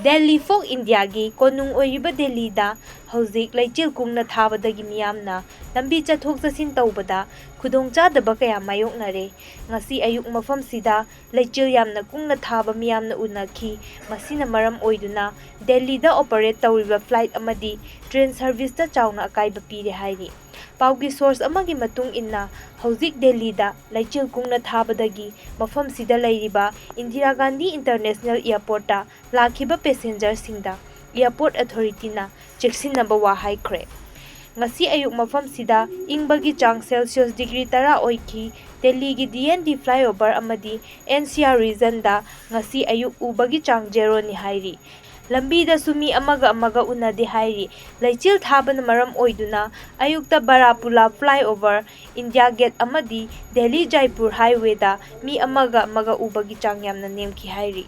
Delhi folk Indiagi konung oiriba Delhi da hauzik leichil kungna thabadagi miyamna lambi chathok chasin tawbada khudongchadaba kaya mayoknare ngasi ayuk mafam sida leichil yamna kungna thaba miyamna unakhi masina maram oiduna Delhi da operate tawriba flight amadi train service da chawna akaiba pire hairi paugi source amagi matung inna hauzik Delhi da leichil kungna thabadagi mafam sida leiriba Indira Gandhi International Airport ta lakhiba passenger singda airport authority na cheksinaba wa haikre ngasi ayuk mafam sida ingbagi chang celsius degree tara oiki Delhi gi DND flyover amadi NCR region da ngasi ayuk ubagi chang zero ni hairi lambi da sumi amaga unade hairi leichil thabana maram oiduna ayukta barapula flyover India Gate amadi Delhi Jaipur highway da mi amaga ubagi chang yamna nemki hairi